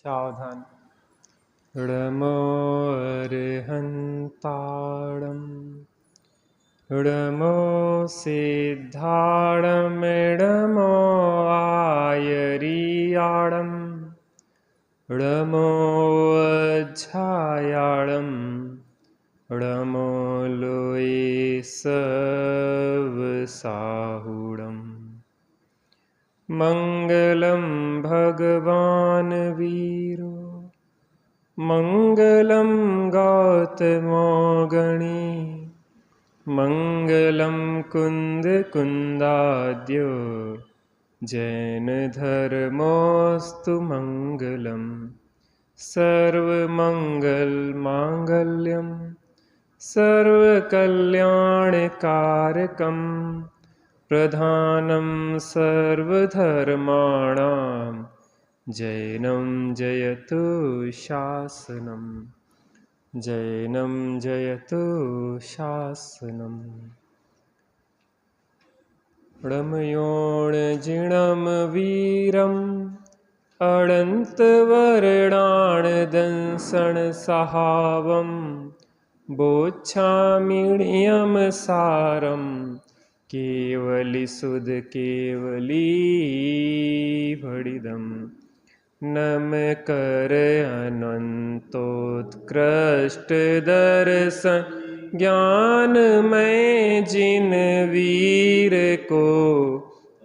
सावधान। णमो अर्हन्ताणं णमो सिद्धाणं णमो आयरियाणं णमो अज्झायाणं णमो लोये सवसाहुणम्। मंगलम भगवान वीरो मंगलम गौतमो गणी मंगलम कुंद कुंदाद्यो जैन धर्मोस्तु मंगलम सर्वमंगल मांगल्यम सर्वकल्याणकारकम प्रधानं सर्वधर्माणां जैनं जयतु शासनम् जैनं जयतु शासनम्। णमयोणजिणं वीरम् अनन्तवर्णाणदंसनसहावं बोच्छामिण्यं सारम् केवली सुध केवली भड़िदम नम कर अनंतोत्कृष्ट दर्शन ज्ञान में जिन वीर को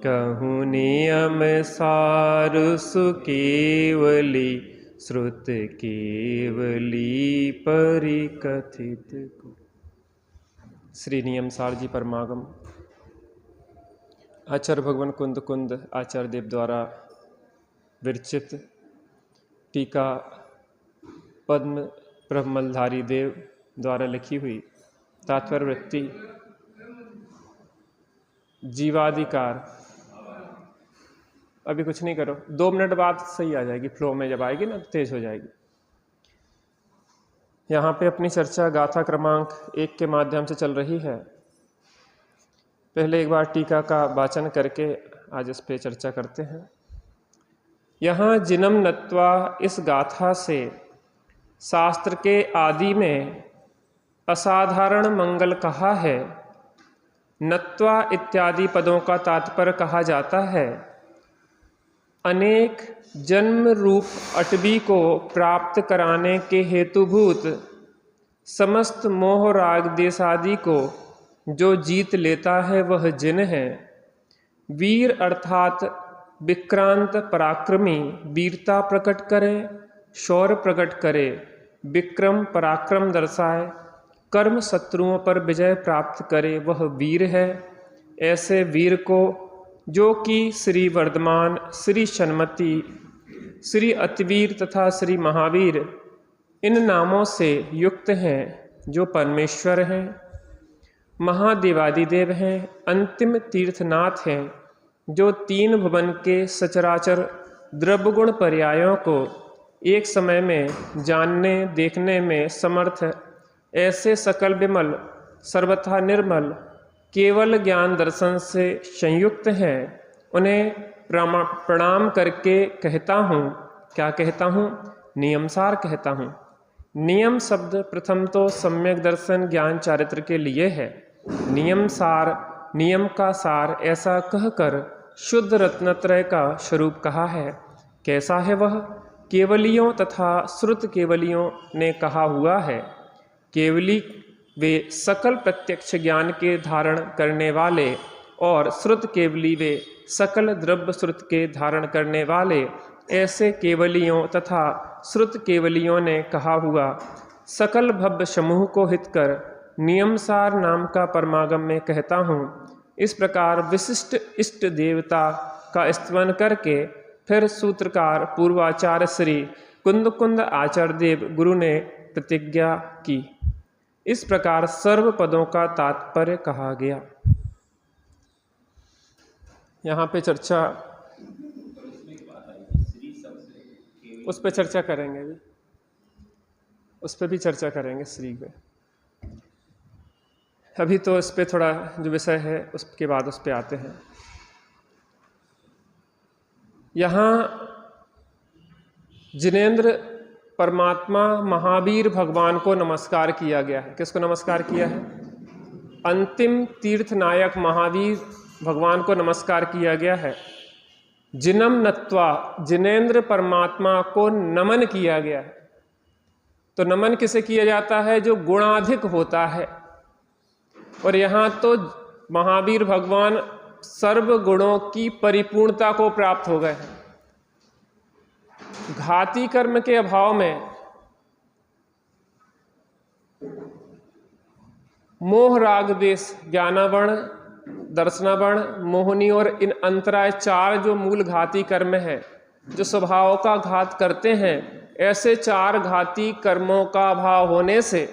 कहूँ नियम सार सुकेवली श्रुत केवली परिकथित को। श्री नियम सार जी परमागम आचार्य भगवान कुंद कुंद आचार्य देव द्वारा विरचित टीका पद्म ब्रह्मलधारी देव द्वारा लिखी हुई तात्पर्य वृत्ति जीवाधिकार। अभी कुछ नहीं करो, 2 मिनट बाद सही आ जाएगी, फ्लो में जब आएगी ना तेज हो जाएगी। यहाँ पे अपनी चर्चा गाथा क्रमांक 1 के माध्यम से चल रही है। पहले एक बार टीका का वाचन करके आज इस पे चर्चा करते हैं। यहाँ जिनम नत्वा इस गाथा से शास्त्र के आदि में असाधारण मंगल कहा है। नत्वा इत्यादि पदों का तात्पर्य कहा जाता है अनेक जन्म रूप अटवी को प्राप्त कराने के हेतुभूत समस्त मोह राग देश आदि को जो जीत लेता है वह जिन है। वीर अर्थात विक्रांत पराक्रमी वीरता प्रकट करे, शौर्य प्रकट करे, विक्रम पराक्रम दर्शाए, कर्म शत्रुओं पर विजय प्राप्त करे वह वीर है। ऐसे वीर को जो कि श्री वर्धमान, श्री शन्मति, श्री अतिवीर तथा श्री महावीर इन नामों से युक्त हैं, जो परमेश्वर हैं, महादेवादिदेव हैं, अंतिम तीर्थनाथ हैं, जो 3 भुवन के सचराचर द्रव्यगुण पर्यायों को एक समय में जानने देखने में समर्थ ऐसे सकल विमल सर्वथा निर्मल केवल ज्ञान दर्शन से संयुक्त हैं। उन्हें प्रणाम करके कहता हूँ, क्या कहता हूँ? नियमसार कहता हूँ। नियम शब्द प्रथम तो सम्यक दर्शन ज्ञान चारित्र के लिए है। नियम सार, नियम का सार ऐसा कहकर शुद्ध रत्नत्रय का स्वरूप कहा है। कैसा है वह? केवलियों तथा श्रुत केवलियों ने कहा हुआ है। केवली वे सकल प्रत्यक्ष ज्ञान के धारण करने वाले और श्रुत केवली वे सकल द्रव्य श्रुत के धारण करने वाले। ऐसे केवलियों तथा श्रुत केवलियों ने कहा हुआ सकल भव्य समूह को हित कर नियमसार नाम का परमागम में कहता हूँ। इस प्रकार विशिष्ट इष्ट देवता का स्तवन करके फिर सूत्रकार पूर्वाचार्य श्री कुंद कुंद आचार्य देव गुरु ने प्रतिज्ञा की। इस प्रकार सर्व पदों का तात्पर्य कहा गया। यहाँ पे चर्चा उस पर चर्चा करेंगे, उस पर भी चर्चा करेंगे श्री पे। अभी तो इस पे थोड़ा जो विषय है उसके बाद उस पे आते हैं। यहाँ जिनेंद्र परमात्मा महावीर भगवान को नमस्कार किया गया है। किसको नमस्कार किया है? अंतिम तीर्थनायक महावीर भगवान को नमस्कार किया गया है। जिनम नत्वा, जिनेंद्र परमात्मा को नमन किया गया है। तो नमन किसे किया जाता है? जो गुणाधिक होता है। और यहाँ तो महावीर भगवान सर्व गुणों की परिपूर्णता को प्राप्त हो गए हैं। घाती कर्म के अभाव में मोह राग देश, ज्ञानावर्ण, दर्शनावर्ण, मोहनी और इन अंतराय चार जो मूल घाती कर्म हैं, जो स्वभाव का घात करते हैं, ऐसे चार घाती कर्मों का अभाव होने से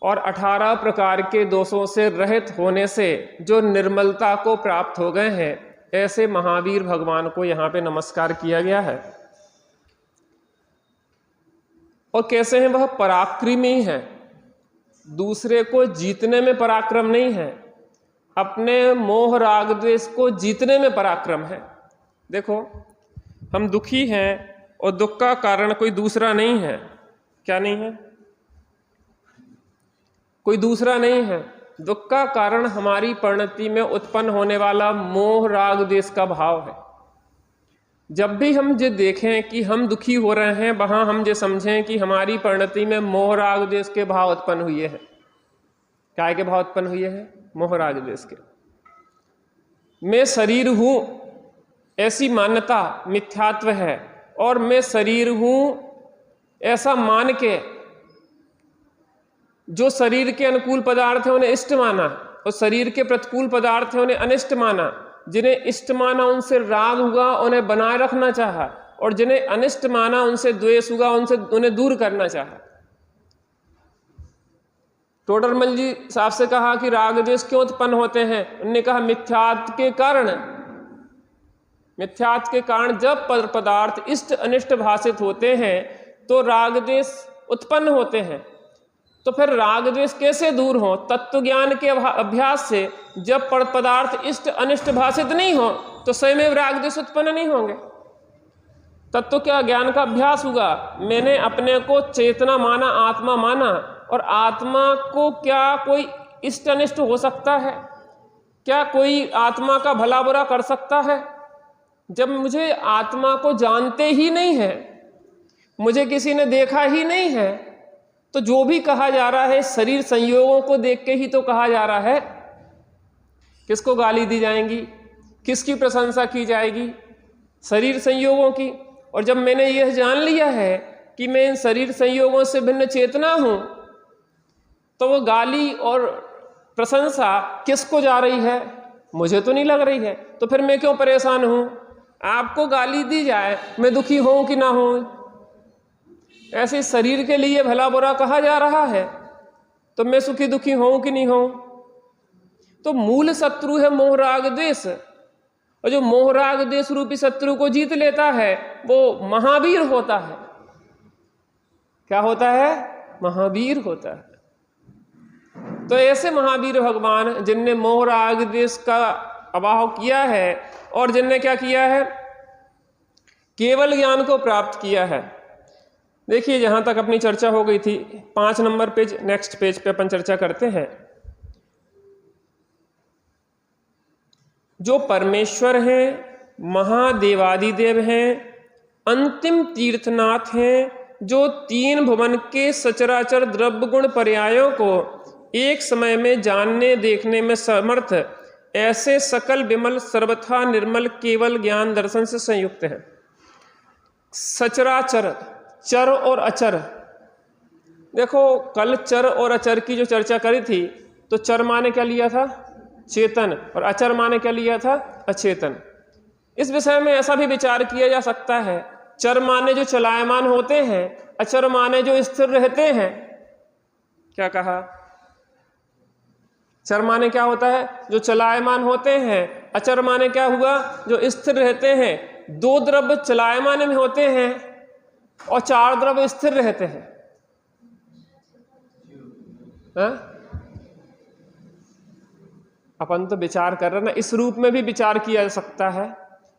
और 18 प्रकार के दोषों से रहित होने से जो निर्मलता को प्राप्त हो गए हैं, ऐसे महावीर भगवान को यहाँ पे नमस्कार किया गया है। और कैसे हैं? वह पराक्रमी है, दूसरे को जीतने में पराक्रम नहीं है, अपने मोह राग द्वेष को जीतने में पराक्रम है। देखो, हम दुखी हैं और दुख का कारण कोई दूसरा नहीं है। क्या नहीं है? कोई दूसरा नहीं है। दुख का कारण हमारी परिणति में उत्पन्न होने वाला मोह राग द्वेष का भाव है। जब भी हम ये देखें कि हम दुखी हो रहे हैं, वहां हम ये समझें कि हमारी परिणति में मोह राग द्वेष के भाव उत्पन्न हुए हैं। काय के भाव उत्पन्न हुए हैं? मोह राग द्वेष के। मैं शरीर हूं, ऐसी मान्यता मिथ्यात्व है, और मैं शरीर हूं ऐसा मान के जो शरीर के अनुकूल पदार्थ है उन्हें इष्ट माना, और शरीर के प्रतिकूल पदार्थ है उन्हें अनिष्ट माना। जिन्हें इष्ट माना उनसे राग हुआ, उन्हें बनाए रखना चाहा, और जिन्हें अनिष्ट माना उनसे द्वेष हुआ, उन्हें दूर करना चाहा। टोडरमल जी साहब से कहा कि राग द्वेष क्यों उत्पन्न होते हैं? उन्होंने कहा मिथ्यात्व के कारण। मिथ्यात्व के कारण जब पदार्थ इष्ट अनिष्ट भाषित होते हैं तो राग द्वेष उत्पन्न होते हैं। तो फिर राग द्वेष कैसे दूर हो? तत्व ज्ञान के अभ्यास से। जब पदार्थ इष्ट अनिष्ट भाषित नहीं हो तो स्वयं राग द्वेष उत्पन्न नहीं होंगे। तत्व क्या ज्ञान का अभ्यास हुआ। मैंने अपने को चेतना माना, आत्मा माना, और आत्मा को क्या कोई इष्ट अनिष्ट हो सकता है? क्या कोई आत्मा का भला बुरा कर सकता है? जब मुझे आत्मा को जानते ही नहीं है, मुझे किसी ने देखा ही नहीं है, तो जो भी कहा जा रहा है शरीर संयोगों को देख के ही तो कहा जा रहा है। किसको गाली दी जाएंगी? किसकी प्रशंसा की जाएगी? शरीर संयोगों की। और जब मैंने यह जान लिया है कि मैं इन शरीर संयोगों से भिन्न चेतना हूं, तो वो गाली और प्रशंसा किसको जा रही है? मुझे तो नहीं लग रही है। तो फिर मैं क्यों परेशान हूं? आपको गाली दी जाए, मैं दुखी हूं कि ना हूं? ऐसे शरीर के लिए भला बुरा कहा जा रहा है, तो मैं सुखी दुखी हूं कि नहीं हूं? तो मूल शत्रु है मोह राग द्वेष, और जो मोह राग द्वेष रूपी शत्रु को जीत लेता है वो महावीर होता है। क्या होता है? महावीर होता है। तो ऐसे महावीर भगवान जिनने मोह राग द्वेष का अभाव किया है, और जिनने क्या किया है? केवल ज्ञान को प्राप्त किया है। देखिए, जहां तक अपनी चर्चा हो गई थी, 5 नंबर पेज, नेक्स्ट पेज पे अपन चर्चा करते हैं। जो परमेश्वर हैं, महादेवादिदेव हैं, अंतिम तीर्थनाथ हैं, जो 3 भुवन के सचराचर द्रव्य गुण पर्यायों को एक समय में जानने देखने में समर्थ, ऐसे सकल विमल सर्वथा निर्मल केवल ज्ञान दर्शन से संयुक्त है। सचराचर, चर और अचर। देखो, कल चर और अचर की जो चर्चा करी थी, तो चर माने क्या लिया था? चेतन, और अचर माने क्या लिया था? अचेतन। इस विषय में ऐसा भी विचार किया जा सकता है, चर माने जो चलायमान होते हैं, अचर माने जो स्थिर रहते हैं। क्या कहा? चर माने क्या होता है? जो चलायमान होते हैं। अचर माने क्या हुआ? जो स्थिर रहते हैं। 2 द्रव्य चलायमान में होते हैं और 4 द्रव्य स्थिर रहते हैं। अपन तो विचार कर रहे ना, इस रूप में भी विचार किया जा सकता है।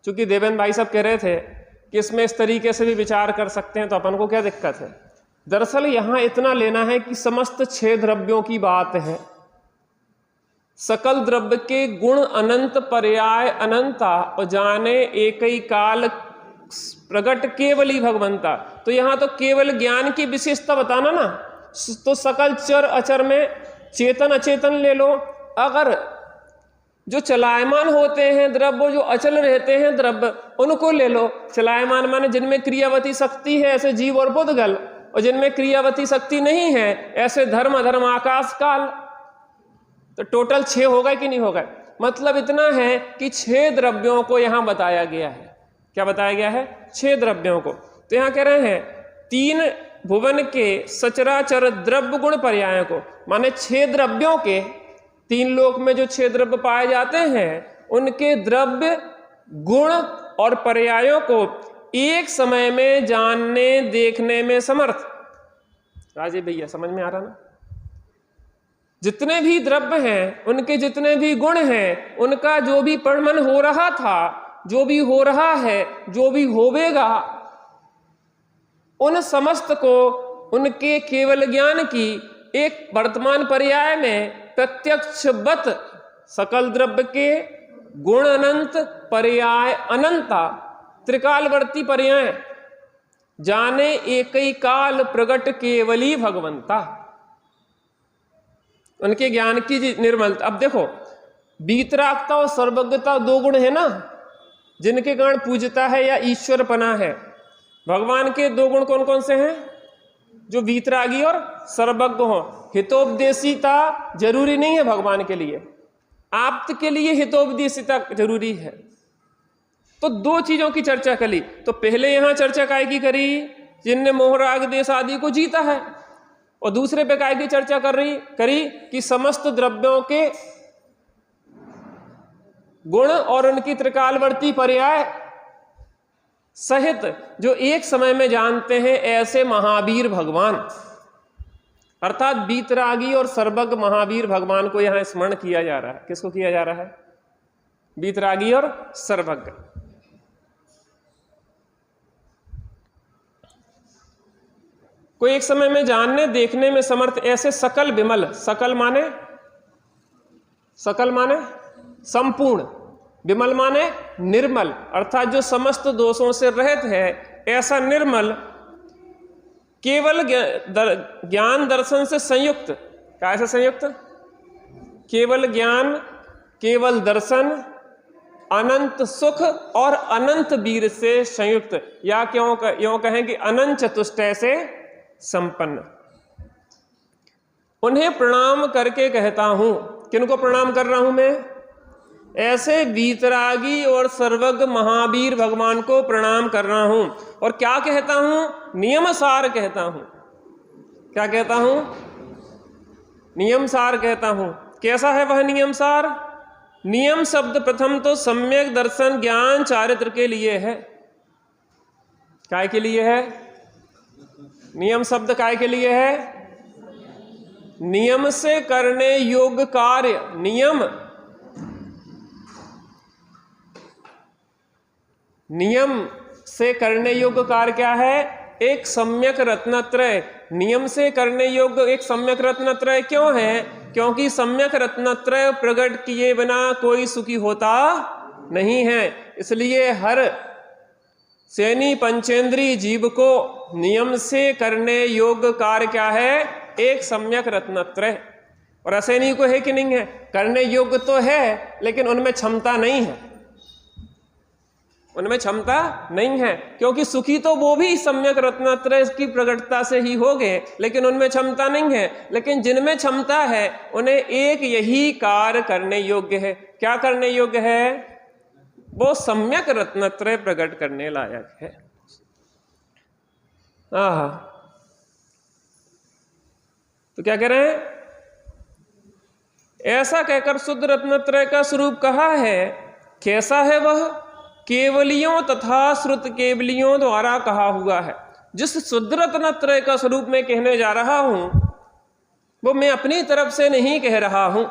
क्योंकि देवेंद्र भाई साहब कह रहे थे कि इसमें इस तरीके से भी विचार कर सकते हैं, तो अपन को क्या दिक्कत है। दरअसल यहाँ इतना लेना है कि समस्त 6 द्रव्यों की बात है। सकल द्रव्य के गुण अनंत पर्याय अनंता और जाने एक ही काल प्रगट केवली भगवंता। तो यहाँ तो केवल ज्ञान की विशेषता बताना ना, तो सकल चर अचर में चेतन अचेतन ले लो। अगर जो चलायमान होते हैं द्रव्य, जो अचल रहते हैं द्रव्य, उनको ले लो। चलायमान माने जिनमें क्रियावती शक्ति है, ऐसे जीव और बुद्धगल, और जिनमें क्रियावती शक्ति नहीं है, ऐसे धर्म अधर्म आकाश काल। तो टोटल 6 हो गए कि नहीं हो गए। मतलब इतना है कि 6 द्रव्यों को यहां बताया गया है। क्या बताया गया है? 6 द्रव्यों को। तो यहां कह रहे हैं 3 भुवन के सचराचर द्रव्य गुण पर्यायों को, माने 6 द्रव्यों के, 3 लोक में जो 6 द्रव्य पाए जाते हैं उनके द्रव्य गुण और पर्यायों को एक समय में जानने देखने में समर्थ। राजीव भैया समझ में आ रहा ना? जितने भी द्रव्य हैं, उनके जितने भी गुण हैं, उनका जो भी परिणमन हो रहा था, जो भी हो रहा है, जो भी होवेगा, उन समस्त को उनके केवल ज्ञान की एक वर्तमान पर्याय में प्रत्यक्षवत सकल द्रव्य के गुण अनंत पर्याय अनंता त्रिकालवर्ती पर्याय जाने एक ही काल प्रगट केवली भगवंता, उनके ज्ञान की निर्मलता। अब देखो, वीतरागता और सर्वज्ञता 2 गुण है ना, जिनके कारण पूजता है या ईश्वरपना है। भगवान के 2 गुण कौन कौन से हैं? जो वीतरागी और सर्वज्ञ हो। हितोपदेशिता जरूरी नहीं है भगवान के लिए, आप्त के लिए हितोपदेशिता जरूरी है। तो 2 चीजों की चर्चा करी। तो पहले यहां चर्चा काय की करी? जिनने मोह राग देश आदि को जीता है। और दूसरे पे काय की चर्चा करी कि समस्त द्रव्यों के गुण और उनकी त्रिकालवर्ती पर्याय सहित जो एक समय में जानते हैं, ऐसे महावीर भगवान, अर्थात वीतरागी और सर्वज्ञ महावीर भगवान को यहां स्मरण किया जा रहा है। किसको किया जा रहा है? वीतरागी और सर्वज्ञ। कोई एक समय में जानने देखने में समर्थ ऐसे सकल विमल, सकल माने संपूर्ण, विमल माने निर्मल, अर्थात जो समस्त दोषों से रहित है, ऐसा निर्मल केवल ज्ञान दर्शन से संयुक्त। कैसे संयुक्त? केवल ज्ञान, केवल दर्शन, अनंत सुख और अनंत वीर से संयुक्त, या क्यों कहें कि अनंत चतुष्टय से संपन्न। उन्हें प्रणाम करके कहता हूं। किनको प्रणाम कर रहा हूं मैं? ऐसे वीतरागी और सर्वज्ञ महावीर भगवान को प्रणाम कर रहा हूं। और क्या कहता हूं? नियमसार कहता हूं। क्या कहता हूं? नियमसार कहता हूं। कैसा है वह नियमसार? नियम शब्द प्रथम तो सम्यक दर्शन ज्ञान चारित्र के लिए है। काय के लिए है? नियम शब्द काय के लिए है? नियम से करने योग्य कार्य। नियम से करने योग्य कार्य क्या है? एक सम्यक रत्नत्रय। नियम से करने योग्य एक सम्यक रत्नत्रय क्यों है? क्योंकि सम्यक रत्नत्रय प्रकट किए बिना कोई सुखी होता नहीं है। इसलिए हर सैनी पंचेंद्री जीव को नियम से करने योग्य कार्य क्या है? एक सम्यक रत्नत्रय। और असैनी को है कि नहीं है? करने योग्य तो है, लेकिन उनमें क्षमता नहीं है। उनमें क्षमता नहीं है, क्योंकि सुखी तो वो भी सम्यक रत्नत्रय की प्रकटता से ही हो गए, लेकिन उनमें क्षमता नहीं है। लेकिन जिनमें क्षमता है उन्हें एक यही कार्य करने योग्य है। क्या करने योग्य है? वो सम्यक रत्नत्रय प्रकट करने लायक है। तो क्या कह रहे हैं? ऐसा कहकर शुद्ध रत्नत्रय का स्वरूप कहा है। कैसा है वह? केवलियों तथा श्रुत केवलियों द्वारा कहा हुआ है। जिस शुद्ध रत्नत्रय का स्वरूप मैं कहने जा रहा हूं, वो मैं अपनी तरफ से नहीं कह रहा हूं,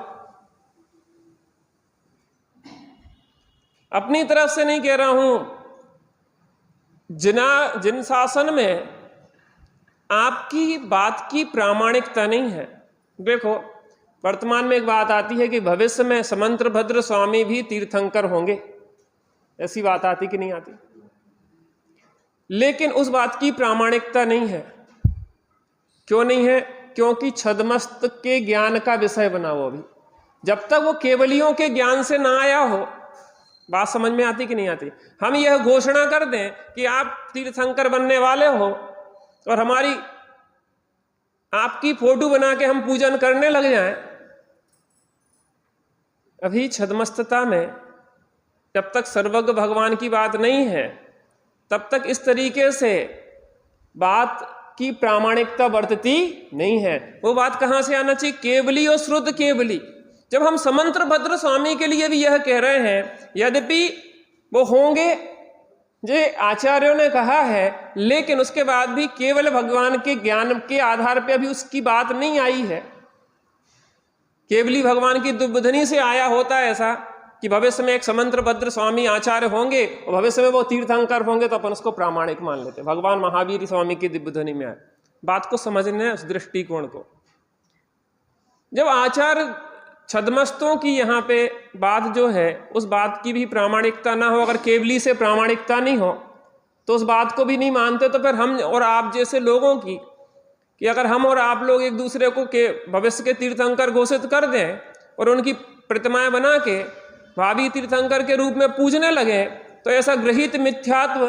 अपनी तरफ से नहीं कह रहा हूं। जिन शासन में आपकी बात की प्रामाणिकता नहीं है। देखो, वर्तमान में एक बात आती है कि भविष्य में समंतभद्र स्वामी भी तीर्थंकर होंगे, ऐसी बात आती कि नहीं आती? लेकिन उस बात की प्रामाणिकता नहीं है। क्यों नहीं है? क्योंकि छद्मस्त के ज्ञान का विषय बना वो अभी। जब तक वो केवलियों के ज्ञान से ना आया हो, बात समझ में आती कि नहीं आती? हम यह घोषणा कर दें कि आप तीर्थंकर बनने वाले हो और हमारी आपकी फोटो बना के हम पूजन करने लग जाएं, अभी छद्मस्तता में जब तक सर्वज्ञ भगवान की बात नहीं है, तब तक इस तरीके से बात की प्रामाणिकता बरतती नहीं है। वो बात कहां से आना चाहिए? केवली और श्रुत केवली। जब हम समंतभद्र स्वामी के लिए भी यह कह रहे हैं, यद्यपि वो होंगे जो आचार्यों ने कहा है, लेकिन उसके बाद भी केवल भगवान के ज्ञान के आधार पर अभी उसकी बात नहीं आई है। केवली भगवान की दुर्बुद्धि से आया होता है ऐसा कि भविष्य में एक समंतभद्र स्वामी आचार्य होंगे और भविष्य में वो तीर्थंकर होंगे, तो अपन उसको प्रामाणिक मान लेते। भगवान महावीर स्वामी की दिव्यध्वनि में आए। बात को समझने उस दृष्टिकोण को। जब आचार्य छद्मस्तों की यहाँ पे बात जो है, उस बात की भी प्रामाणिकता ना हो, अगर केवली से प्रामाणिकता नहीं हो तो उस बात को भी नहीं मानते, तो फिर हम और आप जैसे लोगों की, कि अगर हम और आप लोग एक दूसरे को के भविष्य के तीर्थंकर घोषित कर दें और उनकी प्रतिमाएं बना के भावी तीर्थंकर के रूप में पूजने लगे, तो ऐसा गृहीत मिथ्यात्व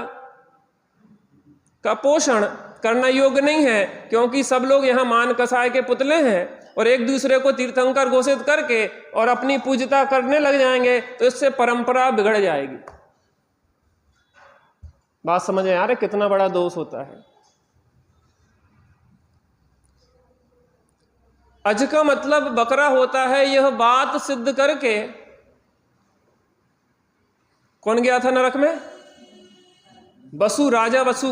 का पोषण करना योग्य नहीं है। क्योंकि सब लोग यहाँ मान कसाय के पुतले हैं और एक दूसरे को तीर्थंकर घोषित करके और अपनी पूजता करने लग जाएंगे, तो इससे परंपरा बिगड़ जाएगी। बात समझ में आ रही कितना बड़ा दोष होता है? अज का मतलब बकरा होता है। यह बात सिद्ध करके कौन गया था नरक में? वसु, राजा वसु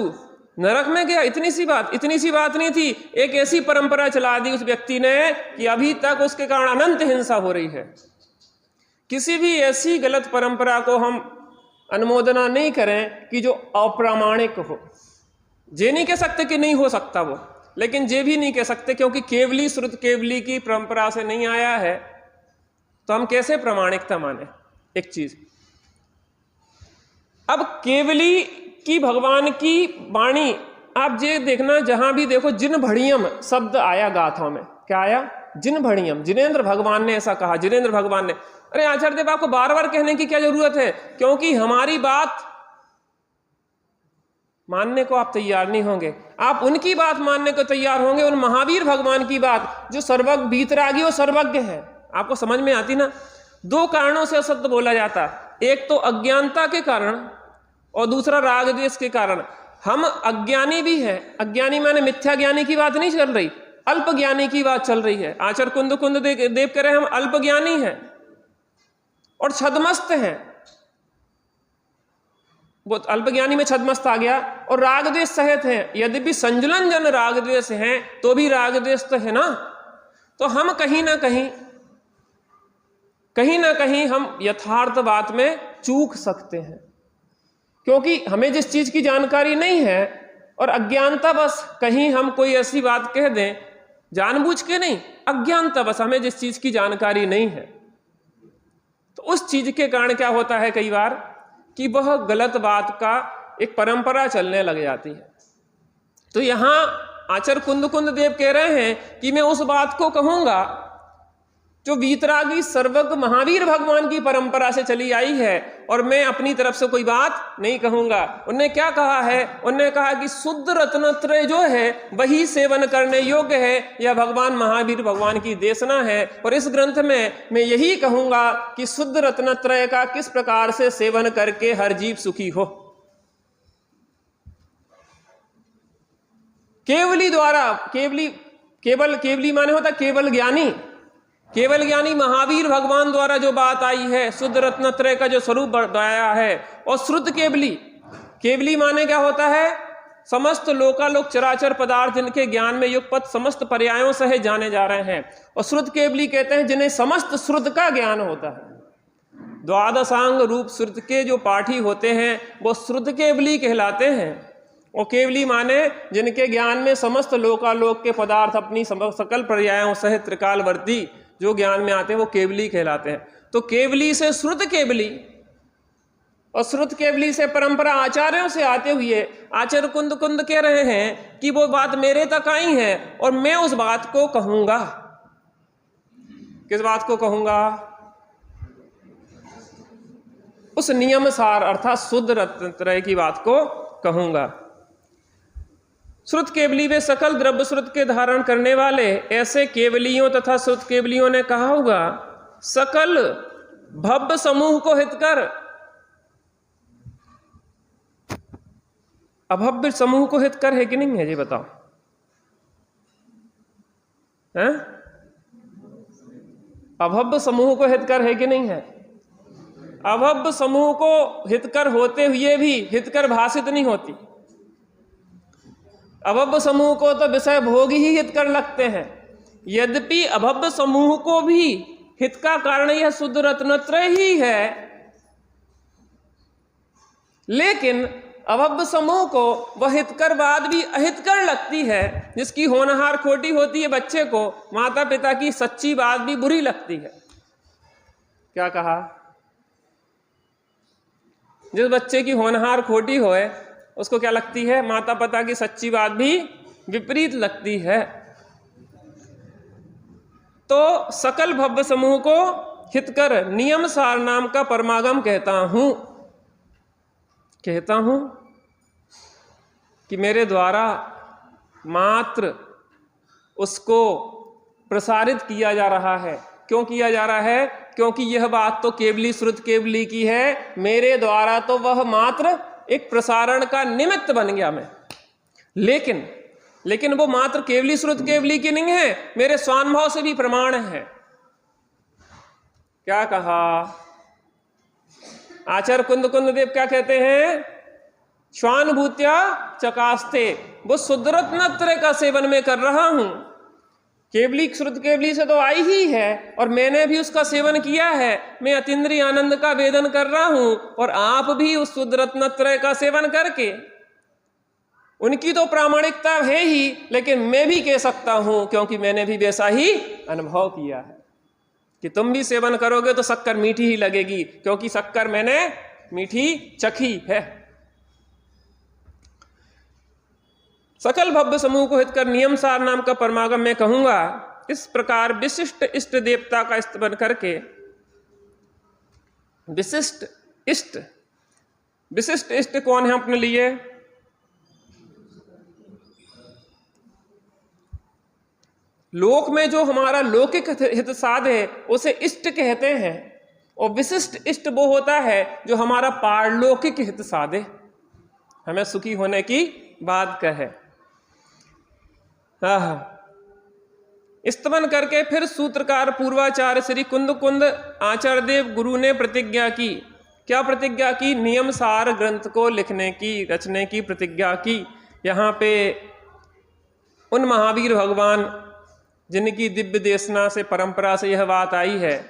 नरक में गया। इतनी सी बात नहीं थी। एक ऐसी परंपरा चला दी उस व्यक्ति ने कि अभी तक उसके कारण अनंत हिंसा हो रही है। किसी भी ऐसी गलत परंपरा को हम अनुमोदना नहीं करें कि जो अप्रामाणिक हो। ये नहीं कह सकते कि नहीं हो सकता वो, लेकिन ये भी नहीं कह सकते क्योंकि केवली श्रुत केवली की परंपरा से नहीं आया है, तो हम कैसे प्रामाणिकता माने एक चीज। अब केवली की भगवान की वाणी आप ये देखना, जहां भी देखो जिन भड़ियम शब्द आया गाथाओं में। क्या आया? जिन भड़ियम। जिनेंद्र भगवान ने ऐसा कहा, जिनेंद्र भगवान ने। अरे आचार्य देव, आपको बार बार कहने की क्या जरूरत है? क्योंकि हमारी बात मानने को आप तैयार नहीं होंगे। आप उनकी बात मानने को तैयार होंगे, उन महावीर भगवान की बात जो सर्वज्ञ भीतरागी और सर्वज्ञ है। आपको समझ में आती ना? दो कारणों से असत्य बोला जाता, एक तो अज्ञानता के कारण और दूसरा राग द्वेष के कारण। हम अज्ञानी भी हैं। अज्ञानी माने मिथ्या ज्ञानी की बात नहीं चल रही, अल्प ज्ञानी की बात चल रही है। आचार्य कुंद देव कह रहे हैं हम अल्प ज्ञानी हैं और छद्मस्त हैं। वो अल्प ज्ञानी में छद्मस्त आ गया और राग द्वेष सहित है। यद्यपि संजुलन जन राग द्वेष हैं, तो भी राग द्वेष तो है ना। तो हम कहीं ना कहीं हम यथार्थ बात में चूक सकते हैं, क्योंकि हमें जिस चीज की जानकारी नहीं है और अज्ञानता बस कहीं हम कोई ऐसी बात कह दें, जानबूझ के नहीं, अज्ञानता बस हमें जिस चीज की जानकारी नहीं है, तो उस चीज के कारण क्या होता है कई बार कि वह गलत बात का एक परंपरा चलने लग जाती है। तो यहां आचार्य कुंद देव कह रहे हैं कि मैं उस बात को कहूंगा जो वीतरागी सर्वज्ञ महावीर भगवान की परंपरा से चली आई है, और मैं अपनी तरफ से कोई बात नहीं कहूंगा। उन्होंने क्या कहा है? उन्होंने कहा कि शुद्ध रत्नत्रय जो है वही सेवन करने योग्य है। यह भगवान महावीर भगवान की देशना है, और इस ग्रंथ में मैं यही कहूंगा कि शुद्ध रत्नत्रय का किस प्रकार से सेवन करके हर जीव सुखी हो। केवली द्वारा, केवली माने होता केवल ज्ञानी। केवल ज्ञानी महावीर भगवान द्वारा जो बात आई है, शुद्ध रत्नत्रय का जो स्वरूप बताया है, और श्रुत केवली माने क्या होता है? समस्त लोकालोक चराचर पदार्थ जिनके ज्ञान में युगपत समस्त पर्यायों से जाने जा रहे हैं। और श्रुत केवली कहते हैं जिन्हें समस्त श्रुत का ज्ञान होता है। द्वादशांग रूप श्रुत के जो पाठी होते हैं वो श्रुत केवली कहलाते हैं। और केवली माने जिनके ज्ञान में समस्त लोकालोक के पदार्थ अपनी सकल पर्यायों सहित त्रिकालवर्ती जो ज्ञान में आते हैं वो केवली कहलाते हैं। तो केवली से श्रुत केवली और श्रुत केवली से परंपरा आचार्यों से आते हुए आचार्य कुंद कुंद कह रहे हैं कि वो बात मेरे तक आई है और मैं उस बात को कहूंगा। किस बात को कहूंगा? उस नियम सार अर्थात शुद्ध रत्नत्रय की बात को कहूंगा। श्रुत केवली वे सकल द्रव्य श्रुत के धारण करने वाले ऐसे केवलियों तथा श्रुत केवलियों ने कहा होगा सकल भव्य समूह को हित कर। अभव्य समूह को हित कर है कि नहीं है ये बताओ? हैं? अभव्य समूह को हितकर है कि नहीं है? अभव्य समूह को हितकर होते हुए भी हितकर भाषित नहीं होती। अभव्य समूह को तो विषय भोग ही हितकर लगते हैं। यद्यपि अभव्य समूह को भी हित का कारण यह शुद्ध रत्नत्रय ही है, लेकिन अभव्य समूह को वह हितकर बाद भी अहितकर लगती है। जिसकी होनहार खोटी होती है बच्चे को, माता पिता की सच्ची बात भी बुरी लगती है। क्या कहा? जिस बच्चे की होनहार खोटी होए उसको क्या लगती है? माता पिता की सच्ची बात भी विपरीत लगती है। तो सकल भव्य समूह को हितकर नियम सार नाम का परमागम कहता हूं कि मेरे द्वारा मात्र उसको प्रसारित किया जा रहा है। क्यों किया जा रहा है? क्योंकि यह बात तो केवली श्रुत केवली की है, मेरे द्वारा तो वह मात्र एक प्रसारण का निमित्त बन गया मैं। लेकिन वो मात्र केवली श्रुत केवली की नहीं है, मेरे स्वानुभव से भी प्रमाण है। क्या कहा? आचार्य कुंद कुंद देव क्या कहते हैं? स्वानुभूत्या चकास्ते, वो शुद्ध रत्नत्रय का सेवन में कर रहा हूं। केवली श्रुत केवली से तो आई ही है और मैंने भी उसका सेवन किया है। मैं अतीन्द्रिय आनंद का वेदन कर रहा हूं और आप भी उस शुद्ध रत्नत्रय का सेवन करके, उनकी तो प्रामाणिकता है ही, लेकिन मैं भी कह सकता हूं क्योंकि मैंने भी वैसा ही अनुभव किया है कि तुम भी सेवन करोगे तो शक्कर मीठी ही लगेगी, क्योंकि शक्कर मैंने मीठी चखी है। सकल भव्य समूह को हितकर नियम सार नाम का परमागम मैं कहूंगा। इस प्रकार विशिष्ट इष्ट देवता का स्तवन करके, विशिष्ट इष्ट कौन है अपने लिए? लोक में जो हमारा लौकिक हित साध है उसे इष्ट कहते हैं, और विशिष्ट इष्ट वो होता है जो हमारा पारलौकिक हित साधे, हमें सुखी होने की बात कहे। स्तवन करके फिर सूत्रकार पूर्वाचार्य श्री कुंद कुंद आचार्य देव गुरु ने प्रतिज्ञा की। क्या प्रतिज्ञा की? नियम सार ग्रंथ को लिखने की, रचने की प्रतिज्ञा की। यहाँ पे उन महावीर भगवान जिनकी दिव्य देशना से परंपरा से यह बात आई है,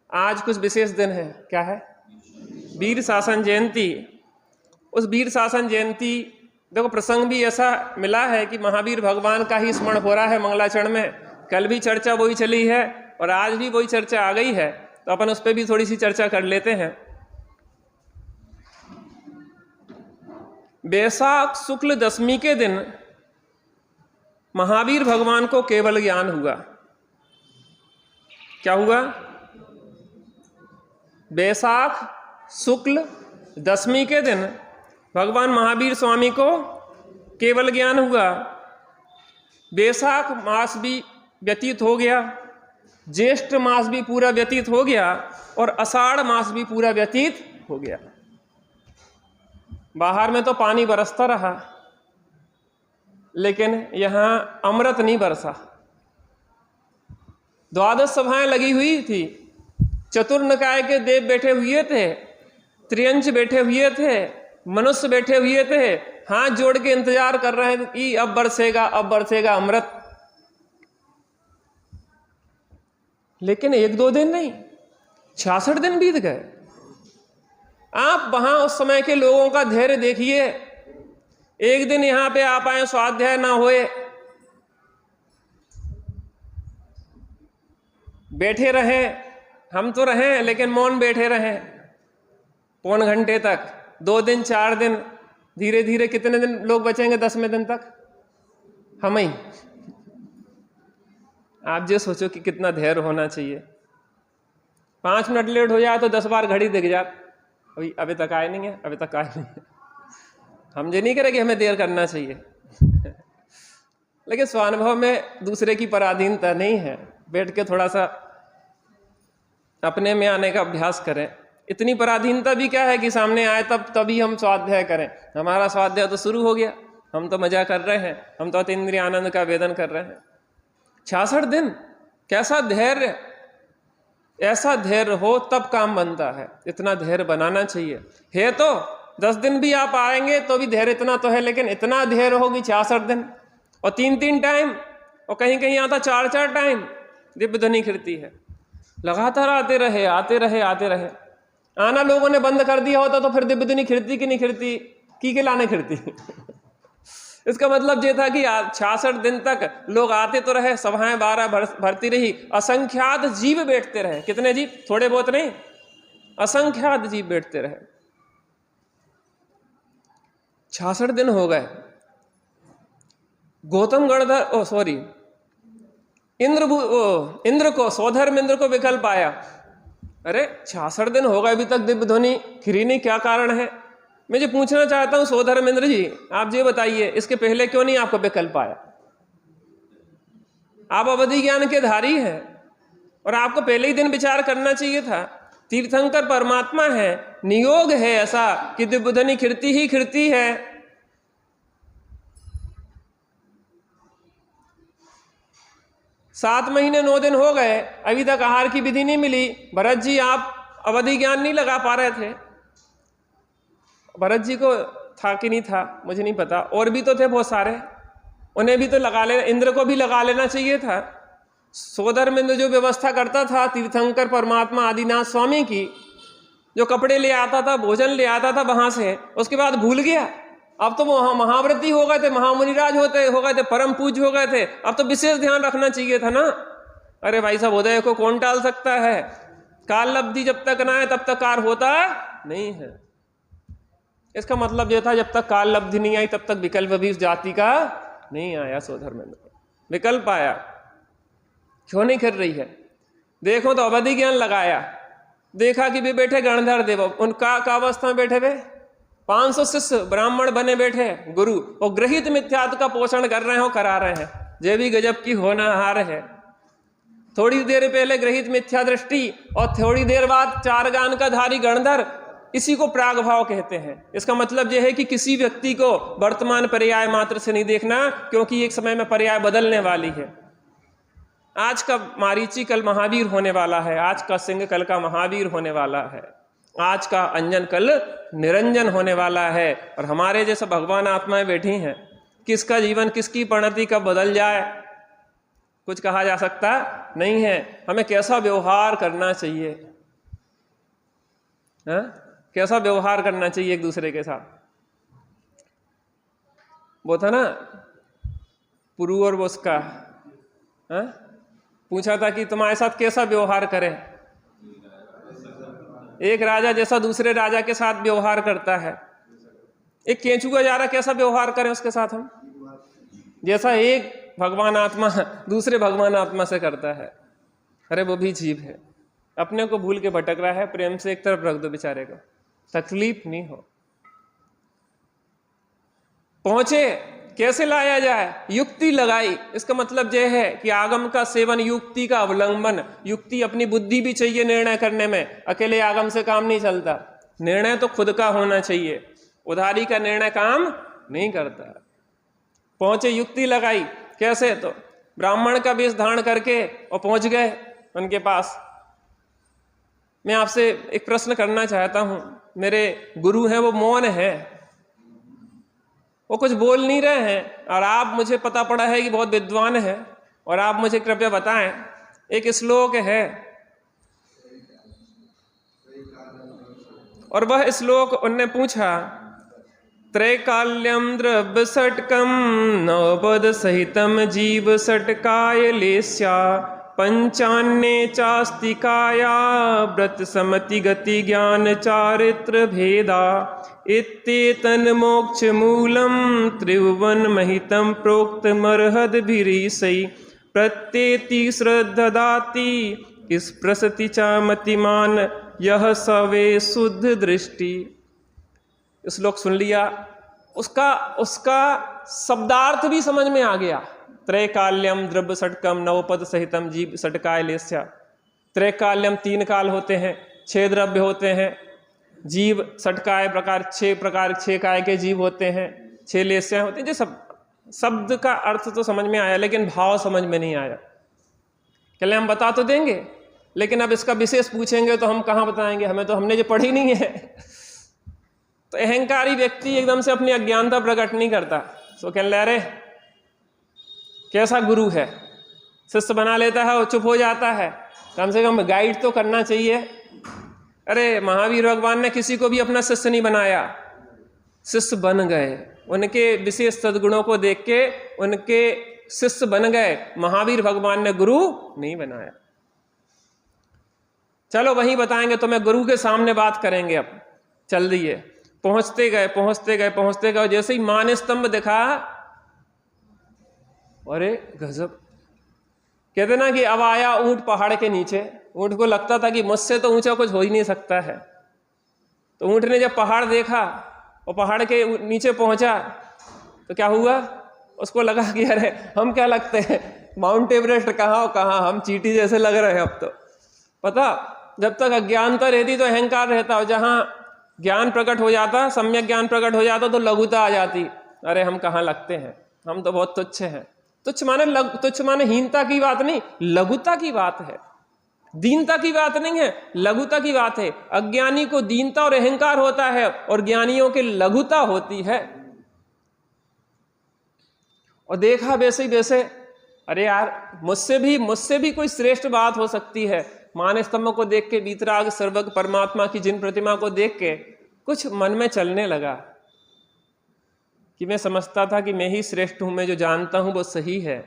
आज कुछ विशेष दिन है। क्या है? वीर शासन जयंती। उस वीर शासन जयंती, देखो प्रसंग भी ऐसा मिला है कि महावीर भगवान का ही स्मरण हो रहा है मंगलाचरण में। कल भी चर्चा वही चली है और आज भी वही चर्चा आ गई है, तो अपन उस पर भी थोड़ी सी चर्चा कर लेते हैं। वैशाख शुक्ल दशमी के दिन महावीर भगवान को केवल ज्ञान हुआ। क्या हुआ? वैशाख शुक्ल दशमी के दिन भगवान महावीर स्वामी को केवल ज्ञान हुआ। वैशाख मास भी व्यतीत हो गया, ज्येष्ठ मास भी पूरा व्यतीत हो गया और आषाढ़ मास भी पूरा व्यतीत हो गया। बाहर में तो पानी बरसता रहा, लेकिन यहाँ अमृत नहीं बरसा। द्वादश सभाएं लगी हुई थी, चतुर्निकाय के देव बैठे हुए थे, त्रियंच बैठे हुए थे, मनुष्य बैठे हुए थे, हाथ जोड़ के इंतजार कर रहे थे कि अब बरसेगा अमृत। लेकिन 1-2 दिन नहीं, 66 दिन बीत गए। आप वहां उस समय के लोगों का धैर्य देखिए। एक दिन यहां पे आप आए, स्वाध्याय ना होए, बैठे रहे, हम तो रहे लेकिन मौन बैठे रहे पौन घंटे तक, 2 दिन 4 दिन, धीरे धीरे कितने दिन लोग बचेंगे 10वें दिन तक? हम ही। आप जो सोचो कि कितना धैर्य होना चाहिए। 5 मिनट लेट हो जाए तो 10 बार घड़ी दिख जाए, अभी तक आए नहीं है, अभी तक आए नहीं है। हम ये नहीं करें कि हमें देर करना चाहिए लेकिन स्वानुभव में दूसरे की पराधीनता नहीं है। बैठ के थोड़ा सा अपने में आने का अभ्यास करें। इतनी पराधीनता भी क्या है कि सामने आए तभी हम स्वाध्याय करें। हमारा स्वाध्याय तो शुरू हो गया, हम तो मजा कर रहे हैं, हम तो अतीन्द्रिय आनंद का वेदन कर रहे हैं। 66 दिन, कैसा धैर्य! ऐसा धैर्य हो तब काम बनता है, इतना धैर्य बनाना चाहिए। है तो 10 दिन भी आप आएंगे तो भी धैर्य इतना तो है, लेकिन इतना धैर्य होगी 66 दिन, और 3-3 टाइम, और कहीं कहीं आता 4-4 टाइम दिव्य ध्वनि कीर्ति है। लगातार आते रहे आते रहे आते रहे। आना लोगों ने बंद कर दिया होता तो फिर दिव्य ध्वनि कीर्ति की नहीं कीर्ति की के लाने कीर्ति इसका मतलब ये था कि 66 दिन तक लोग आते तो रहे, सभाएं 12 भरती रही, असंख्यात जीव बैठते रहे। कितने जीव? थोड़े बहुत नहीं, असंख्यात जीव बैठते रहे। 66 दिन हो गए। गौतम गणधर इंद्र को, सौधर्म इंद्र को विकल्प आया, अरे 66 दिन हो गए अभी तक दिव्य ध्वनि खिरी नहीं, क्या कारण है? मैं जो पूछना चाहता हूं सौधर्म इंद्र जी, आप ये बताइए, इसके पहले क्यों नहीं आपको विकल्प आया? आप अवधि ज्ञान के धारी हैं और आपको पहले ही दिन विचार करना चाहिए था। तीर्थंकर परमात्मा है, नियोग है ऐसा कि दिव्य ध्वनि खिरती ही खिरती है। सात महीने 9 दिन हो गए, अभी तक आहार की विधि नहीं मिली। भरत जी आप अवधि ज्ञान नहीं लगा पा रहे थे। भरत जी को था कि नहीं था मुझे नहीं पता, और भी तो थे बहुत सारे, उन्हें भी तो लगा लेना, इंद्र को भी लगा लेना चाहिए था। सौधर्म इंद्र जो व्यवस्था करता था तीर्थंकर परमात्मा आदिनाथ स्वामी की, जो कपड़े ले आता था, भोजन ले आता था वहां से, उसके बाद भूल गया। अब तो महाव्रती हो गए थे, महामुनिराज हो गए थे, परम पूज्य हो गए थे, अब तो विशेष ध्यान रखना चाहिए था ना। अरे भाई साहब, उदय को कौन टाल सकता है? काल लब्धि जब तक ना है तब तक कार होता नहीं है। इसका मतलब यह था जब तक काल लब्धि नहीं आई तब तक विकल्प भी उस जाति का नहीं आया। सौधर्मेंद्र विकल्प आया, क्यों नहीं कर रही है? देखो तो अवधि ज्ञान लगाया, देखा कि वे बैठे गणधर देव, उनका अवस्था में बैठे हुए 500 शिष्य ब्राह्मण बने बैठे गुरु, और ग्रहित मिथ्यात्व का पोषण कर रहे हो, करा रहे हैं। जे भी गजब की होनहार है। थोड़ी देर पहले ग्रहित मिथ्या दृष्टि और थोड़ी देर बाद 4 गान का धारी गणधर, इसी को प्राग भाव कहते हैं। इसका मतलब यह है कि किसी व्यक्ति को वर्तमान पर्याय मात्र से नहीं देखना, क्योंकि एक समय में पर्याय बदलने वाली है। आज का मारीची कल महावीर होने वाला है, आज का सिंह कल का महावीर होने वाला है, आज का अंजन कल निरंजन होने वाला है। और हमारे जैसे भगवान आत्माएं बैठी हैं, किसका जीवन किसकी परिणति कब बदल जाए कुछ कहा जा सकता नहीं है। हमें कैसा व्यवहार करना चाहिए, कैसा व्यवहार करना चाहिए एक दूसरे के साथ। वो था ना पुरु और वो उसका पूछा था कि तुम्हारे साथ कैसा व्यवहार करें। एक राजा जैसा दूसरे राजा के साथ व्यवहार करता है, एक केंचुआ जा रहा कैसा व्यवहार करें उसके साथ हम, जैसा एक भगवान आत्मा दूसरे भगवान आत्मा से करता है। अरे वो भी जीव है, अपने को भूल के भटक रहा है, प्रेम से एक तरफ रख दो बेचारे को, तकलीफ नहीं हो। पहुंचे कैसे लाया जाए, युक्ति लगाई। इसका मतलब यह है कि आगम का सेवन, युक्ति का अवलंबन। युक्ति अपनी बुद्धि भी चाहिए निर्णय करने में, अकेले आगम से काम नहीं चलता। निर्णय तो खुद का होना चाहिए, उधारी का निर्णय काम नहीं करता। पहुंचे, युक्ति लगाई। कैसे? तो ब्राह्मण का वेश धारण करके और पहुंच गए उनके पास। मैं आपसे एक प्रश्न करना चाहता हूं, मेरे गुरु हैं वो मौन है, वो कुछ बोल नहीं रहे हैं, और आप, मुझे पता पड़ा है कि बहुत विद्वान है, और आप मुझे कृपया बताएं, एक श्लोक है, और वह श्लोक उनने पूछा, त्रैकाल्यम द्रव्य षटकम नवपद सहितम जीव षटकाय लेस्या पंचान्ये चास्ति काया व्रत समति गति ज्ञान चारित्र भेदा इत्येतन मोक्ष मूलम त्रिभुवन महितम प्रोक्त मरहद भिरीसई प्रत्येति श्रद्धाति स्पृशति च मतिमान यह सवे शुद्ध दृष्टि। श्लोक सुन लिया, उसका शब्दार्थ भी समझ में आ गया। त्रैकाल्यम द्रव्य षटकम नवपद सहितम जीव षटकाय लेस्या। त्रैकाल्यम 3 काल होते हैं, 6 द्रव्य होते हैं, जीव षटकाय प्रकार 6 काय के जीव होते हैं, 6 लेस्या होते हैं। जो शब्द का अर्थ तो समझ में आया, लेकिन भाव समझ में नहीं आया। चले हम बता तो देंगे, लेकिन अब इसका विशेष पूछेंगे तो हम कहाँ बताएंगे, हमने जो पढ़ी नहीं है। तो अहंकारी व्यक्ति एकदम से अपनी अज्ञानता प्रकट नहीं करता। सो कहने लगे, अरे कैसा गुरु है, शिष्य बना लेता है और चुप हो जाता है, कम से कम गाइड तो करना चाहिए। अरे महावीर भगवान ने किसी को भी अपना शिष्य नहीं बनाया, शिष्य बन गए, उनके विशेष सद्गुणों को देख के उनके शिष्य बन गए। महावीर भगवान ने गुरु नहीं बनाया। चलो वहीं बताएंगे, तो मैं गुरु के सामने बात करेंगे। अब चल दिए, पहुंचते गए। जैसे ही मान स्तंभ दिखा, अरे गजब। कहते ना कि अब आया ऊंट पहाड़ के नीचे। ऊंट को लगता था कि मुझसे तो ऊंचा कुछ हो ही नहीं सकता है। तो ऊंट ने जब पहाड़ देखा और पहाड़ के नीचे पहुंचा तो क्या हुआ, उसको लगा कि अरे हम क्या लगते हैं, माउंट एवरेस्ट कहाँ, हम चींटी जैसे लग रहे हैं। अब तो पता, जब तक अज्ञानता रहती तो अहंकार रहता, और जहां ज्ञान प्रकट हो जाता, सम्यक ज्ञान प्रकट हो जाता, तो लघुता आ जाती। अरे हम कहाँ लगते हैं, हम तो बहुत तुच्छ हैं। तुच्छ माने हीनता की बात नहीं, लघुता की बात है। दीनता की बात नहीं है, लघुता की बात है। अज्ञानी को दीनता और अहंकार होता है, और ज्ञानियों के लघुता होती है। और देखा वैसे अरे यार मुझसे भी कोई श्रेष्ठ बात हो सकती है। मान स्तंभ को देख के, वीतराग सर्वज्ञ परमात्मा की जिन प्रतिमा को देख के कुछ मन में चलने लगा कि मैं समझता था कि मैं ही श्रेष्ठ हूं, मैं जो जानता हूं वो सही है।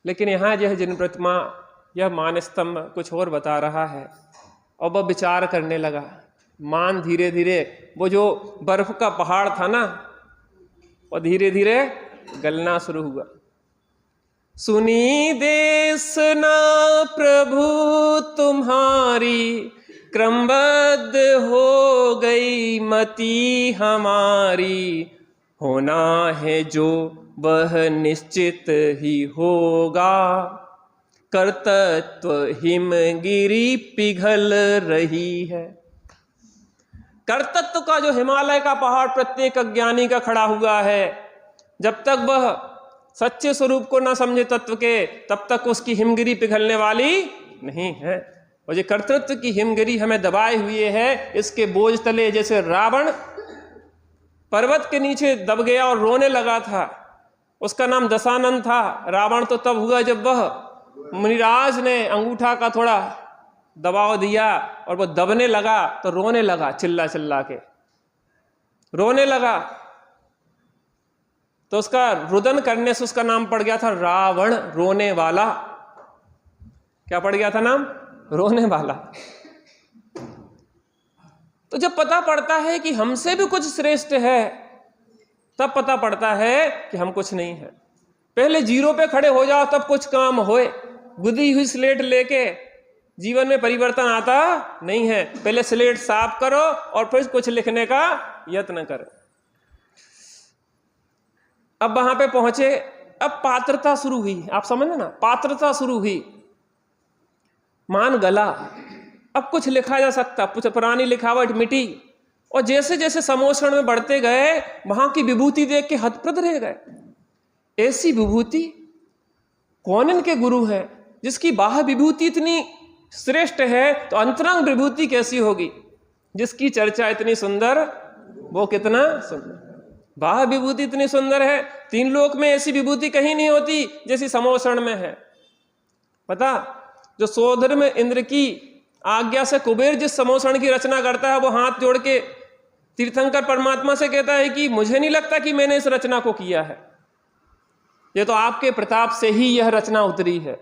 लेकिन यहां यह जिन प्रतिमा, यह मान स्तंभ कुछ और बता रहा है। और वह विचार करने लगा। मान धीरे धीरे, वो जो बर्फ का पहाड़ था ना, वो धीरे धीरे गलना शुरू हुआ। सुनी देशना प्रभु तुम्हारी, क्रमबद्ध हो गई मति हमारी। होना है जो वह निश्चित ही होगा, कर्तृत्व हिमगिरी पिघल रही है। कर्तृत्व का जो हिमालय का पहाड़ प्रत्येक अज्ञानी का खड़ा हुआ है, जब तक वह सच्चे स्वरूप को ना समझे तत्व के, तब तक उसकी हिमगिरी पिघलने वाली नहीं है। और ये कर्तृत्व की हिमगिरी हमें दबाए हुए है। इसके बोझ तले जैसे रावण पर्वत के नीचे दब गया और रोने लगा था, उसका नाम दशानन था। रावण तो तब हुआ जब वह मुनिराज ने अंगूठा का थोड़ा दबाव दिया और वो दबने लगा, तो रोने लगा, चिल्ला चिल्ला के रोने लगा। तो उसका रुदन करने से उसका नाम पड़ गया था रावण, रोने वाला। क्या पड़ गया था नाम? रोने वाला। तो जब पता पड़ता है कि हमसे भी कुछ श्रेष्ठ है, तब पता पड़ता है कि हम कुछ नहीं है। पहले जीरो पे खड़े हो जाओ तब कुछ काम होए। गुदी हुई स्लेट लेके जीवन में परिवर्तन आता नहीं है। पहले स्लेट साफ करो और फिर कुछ लिखने का यत्न करो। अब वहां पे पहुंचे, अब पात्रता शुरू हुई। आप समझ ना, पात्रता शुरू हुई। मान गला, अब कुछ लिखा जा सकता, कुछ पुरानी लिखावट मिटी। और जैसे जैसे समोषण में बढ़ते गए, वहां की विभूति देख के हतप्रद रह गए। ऐसी विभूति कौन इनके गुरु है जिसकी बाह्य विभूति इतनी श्रेष्ठ है, तो अंतरंग विभूति कैसी होगी? जिसकी चर्चा इतनी सुंदर, वो कितना सुंदर। बाह्य विभूति इतनी सुंदर है, तीन लोक में ऐसी विभूति कहीं नहीं होती जैसी समोषण में है। पता, जो सौधर्म इंद्र की आज्ञा से कुबेर जिस समोषण की रचना करता है वो हाथ जोड़ के तीर्थंकर परमात्मा से कहता है कि मुझे नहीं लगता कि मैंने इस रचना को किया है, ये तो आपके प्रताप से ही यह रचना उतरी है,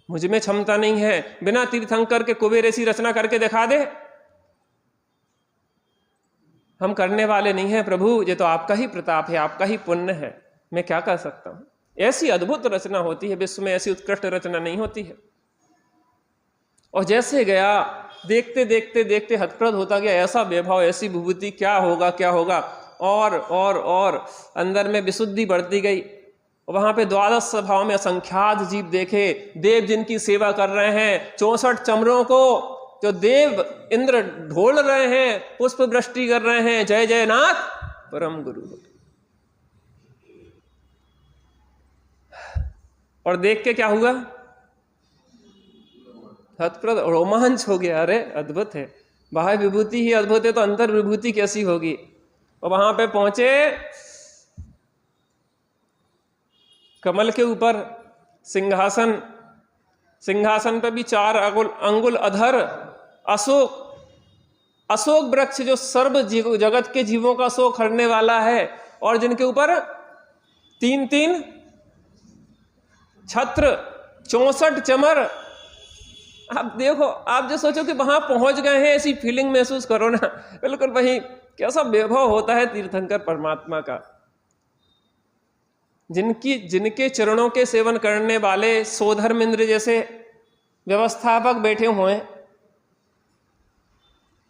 मुझ में क्षमता नहीं है। बिना तीर्थंकर के कुबेर ऐसी रचना करके दिखा दे, हम करने वाले नहीं हैं प्रभु, ये तो आपका ही प्रताप है, आपका ही पुण्य है, मैं क्या कर सकता हूं। ऐसी अद्भुत रचना होती है, विश्व में ऐसी उत्कृष्ट रचना नहीं होती है। और जैसे गया देखते देखते देखते हतप्रद होता गया, ऐसा वैभव, ऐसी विभूति, क्या होगा क्या होगा, और अंदर में विशुद्धि बढ़ती गई। वहां पे द्वादश सभाओं में असंख्यात जीव देखे, देव जिनकी सेवा कर रहे हैं, 64 चमरों को जो देव इंद्र ढोल रहे हैं, पुष्प वृष्टि कर रहे हैं, जय जय नाथ परम गुरु। और देख के क्या हुआ, हतप्रद रोमांच हो गया, अरे अद्भुत है, बाह्य विभूति ही अद्भुत है तो अंतर विभूति कैसी होगी। और वहां पे पहुंचे, कमल के ऊपर सिंहासन, सिंहासन पे भी 4 अंगुल अधर अशोक वृक्ष जो सर्व जगत के जीवों का शोक हरने वाला है, और जिनके ऊपर 3-3 छत्र, 64 चमर। आप देखो, आप जो सोचो कि वहां पहुंच गए हैं, ऐसी फीलिंग महसूस करो ना, बिल्कुल वही कैसा वैभव होता है तीर्थंकर परमात्मा का। जिनके चरणों के सेवन करने वाले सोधर्मेंद्र जैसे व्यवस्थापक बैठे हुए हैं।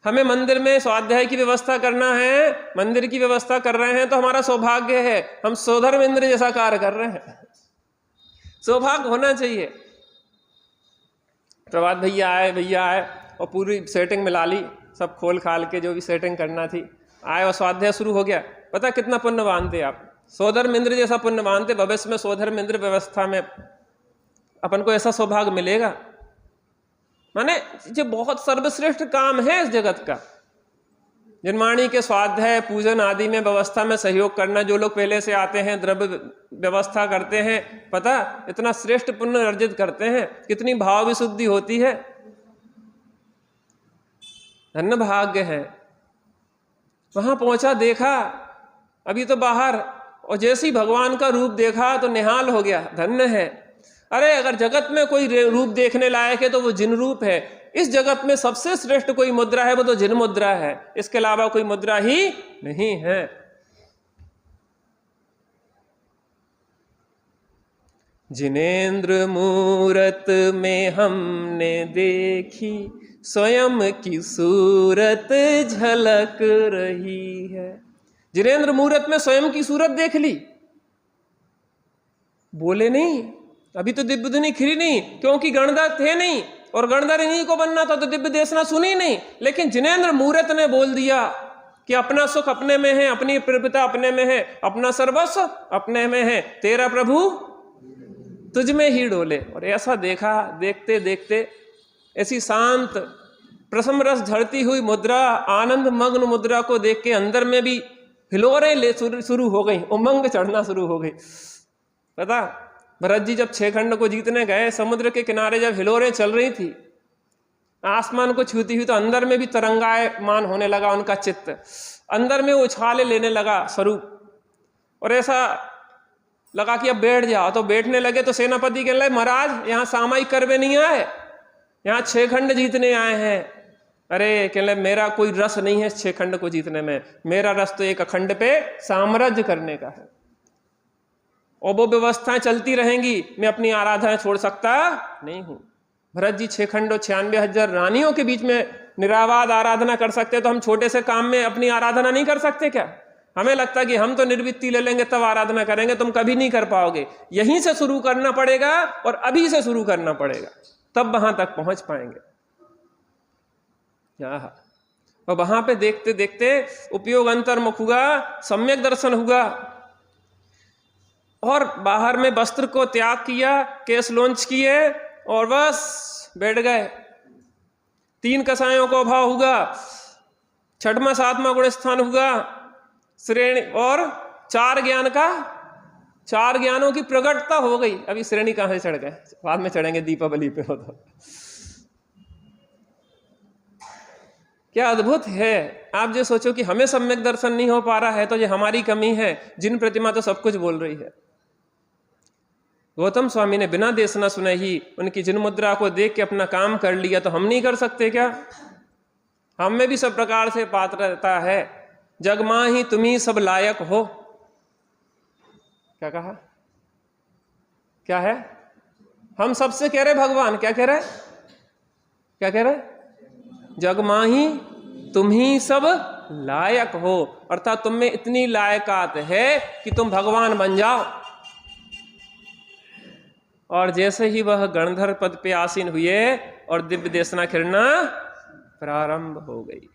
हमें मंदिर में स्वाध्याय की व्यवस्था करना है, मंदिर की व्यवस्था कर रहे हैं तो हमारा सौभाग्य है, हम सोधर्मेंद्र जैसा कार्य कर रहे हैं, सौभाग्य होना चाहिए। प्रभात भैया आए और पूरी सेटिंग मिला ली, सब खोल खाल के जो भी सेटिंग करना थी, आए और स्वाध्याय शुरू हो गया। पता कितना पुण्यवान थे आप, सोधर्मेंद्र जैसा पुण्यवान थे। भविष्य में सोधर्मेंद्र व्यवस्था में अपन को ऐसा सौभाग्य मिलेगा। माने जो बहुत सर्वश्रेष्ठ काम है इस जगत का, निर्माणी के स्वाध्याय पूजन आदि में व्यवस्था में सहयोग करना। जो लोग पहले से आते हैं, द्रव्य व्यवस्था करते हैं, पता इतना श्रेष्ठ पुण्य अर्जित करते हैं, कितनी भाव विशुद्धि होती है, धन्य भाग्य है। वहां पहुंचा, देखा, अभी तो बाहर, और जैसे ही भगवान का रूप देखा तो निहाल हो गया, धन्य है। अरे अगर जगत में कोई रूप देखने लायक है तो वो जिन रूप है। इस जगत में सबसे श्रेष्ठ कोई मुद्रा है वो तो जिन मुद्रा है, इसके अलावा कोई मुद्रा ही नहीं है। जिनेंद्र मूरत में हमने देखी, स्वयं की सूरत झलक रही है। जिनेंद्र मूरत में स्वयं की सूरत देख ली, बोले नहीं, अभी तो दिव्य धुनी खिली नहीं, क्योंकि गणधर थे नहीं, और गणधर इन्हीं को बनना था तो दिव्य देशना सुनी नहीं। लेकिन जिनेंद्र मूरत ने बोल दिया कि अपना सुख अपने में है, अपनी प्रभुता अपने में है, अपना सर्वस्व अपने में है, तेरा प्रभु तुझ में ही डोले। और ऐसा देखा, देखते देखते ऐसी शांत प्रसम रस झड़ती हुई मुद्रा, आनंद मग्न मुद्रा को देख के अंदर में भी हिलोरें ले शुरू हो गई, उमंग चढ़ना शुरू हो गई। पता भरत जी जब 6 खंड को जीतने गए, समुद्र के किनारे जब हिलोरें चल रही थी, आसमान को छूती हुई, तो अंदर में भी तरंगायमान होने लगा उनका चित्त, अंदर में उछाले लेने लगा स्वरूप, और ऐसा लगा कि अब बैठ जाओ। तो बैठने लगे तो सेनापति कहने लगे, महाराज यहाँ सामयिक करवे नहीं आए, यहाँ 6 खंड जीतने आए हैं। अरे कहने मेरा कोई रस नहीं है 6 खंड को जीतने में, मेरा रस तो एक अखंड पे साम्राज्य करने का है, और वो व्यवस्थाएं चलती रहेंगी, मैं अपनी आराधना छोड़ सकता नहीं हूं। भरत जी 6 खंड और 96,000 रानियों के बीच में निरावाद आराधना कर सकते, तो हम छोटे से काम में अपनी आराधना नहीं कर सकते क्या? हमें लगता है कि हम तो निर्वृत्ति ले लेंगे तब आराधना करेंगे, तुम कभी नहीं कर पाओगे। यहीं से शुरू करना पड़ेगा, और अभी से शुरू करना पड़ेगा, तब वहां तक पहुंच पाएंगे। और वहां पे देखते देखते उपयोग अंतर्मुख हुआ, सम्यक दर्शन हुआ, और बाहर में वस्त्र को त्याग किया, केस लॉन्च किए, और बस बैठ गए। 3 कसायों को अभाव हुआ, 6वां 7वां गुण स्थान हुआ, श्रेणी, और 4 ज्ञानों की प्रकटता हो गई। अभी श्रेणी कहां से चढ़ गए, बाद में चढ़ेंगे, दीपावली पे हो तो। क्या अद्भुत है। आप जो सोचो कि हमें सम्यक दर्शन नहीं हो पा रहा है तो ये हमारी कमी है, जिन प्रतिमा तो सब कुछ बोल रही है। गौतम स्वामी ने बिना देशना सुने ही उनकी जिन मुद्रा को देख के अपना काम कर लिया, तो हम नहीं कर सकते क्या? हम में भी सब प्रकार से पात्रता है। जग माही तुम्ही सब लायक हो। क्या कहा? क्या है? हम सबसे कह रहे भगवान, क्या कह रहे? क्या कह रहे? जग माही तुम ही सब लायक हो, अर्थात तुम में इतनी लायकात है कि तुम भगवान बन जाओ। और जैसे ही वह गणधर पद पे आसीन हुए और दिव्य देशना खिलना प्रारंभ हो गई।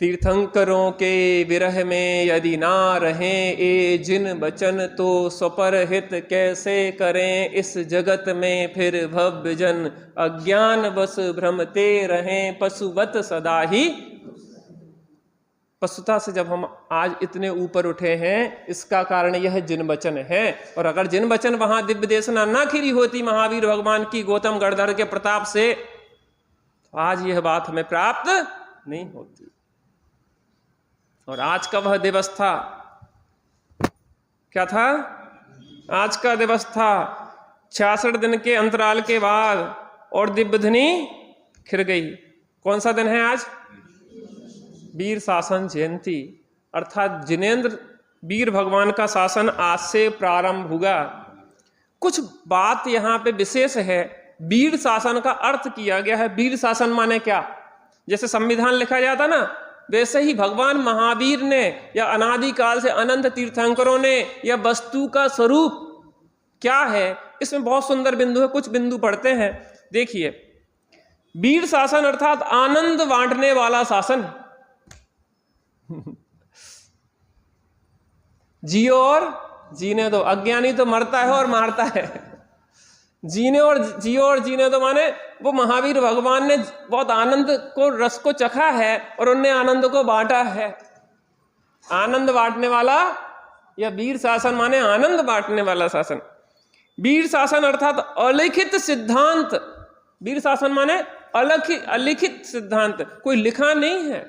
तीर्थंकरों के विरह में यदि ना रहें ए जिन बचन, तो स्वपर हित कैसे करें इस जगत में फिर भव्य जन। अज्ञान बस भ्रमते रहें पशुवत सदा ही। पशुता से जब हम आज इतने ऊपर उठे हैं, इसका कारण यह जिन बचन है। और अगर जिन बचन वहां दिव्य देशना ना खिरी होती महावीर भगवान की गौतम गणधर के प्रताप से, आज यह बात हमें प्राप्त नहीं होती। और आज का वह दिवस था, क्या था? आज का दिवस था 66 दिन के अंतराल के बाद और दिव्य धनी खिर गई। कौन सा दिन है आज? वीर शासन जयंती, अर्थात जिनेंद्र वीर भगवान का शासन आज से प्रारंभ हुआ। कुछ बात यहाँ पे विशेष है। वीर शासन का अर्थ किया गया है। वीर शासन माने क्या? जैसे संविधान लिखा जाता ना, वैसे ही भगवान महावीर ने या अनादिकाल से अनंत तीर्थंकरों ने या वस्तु का स्वरूप क्या है, इसमें बहुत सुंदर बिंदु है। कुछ बिंदु पढ़ते हैं, देखिए। वीर शासन अर्थात आनंद बांटने वाला शासन। जियो और जीने दो। अज्ञानी तो मरता है और मारता है। जियो और जीने दो माने वो महावीर भगवान ने बहुत आनंद को, रस को चखा है और उनने आनंद को बांटा है। आनंद बांटने वाला या वीर शासन माने आनंद बांटने वाला शासन। वीर शासन अर्थात अलिखित सिद्धांत। वीर शासन माने अलिखित सिद्धांत, कोई लिखा नहीं है।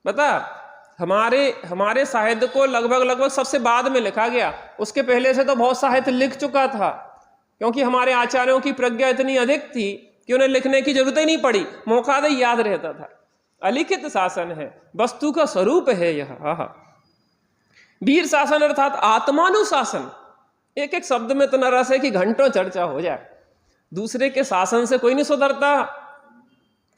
बता, हमारे साहित्य को लगभग सबसे बाद में लिखा गया। उसके पहले से तो बहुत साहित्य लिख चुका था, क्योंकि हमारे आचार्यों की प्रज्ञा इतनी अधिक थी कि उन्हें लिखने की जरूरत ही नहीं पड़ी, मौका दे याद रहता था। अलिखित शासन है, वस्तु का स्वरूप है यह। वीर शासन अर्थात आत्मानुशासन। एक एक शब्द में तो न रस है कि घंटों चर्चा हो जाए। दूसरे के शासन से कोई नहीं सुधरता।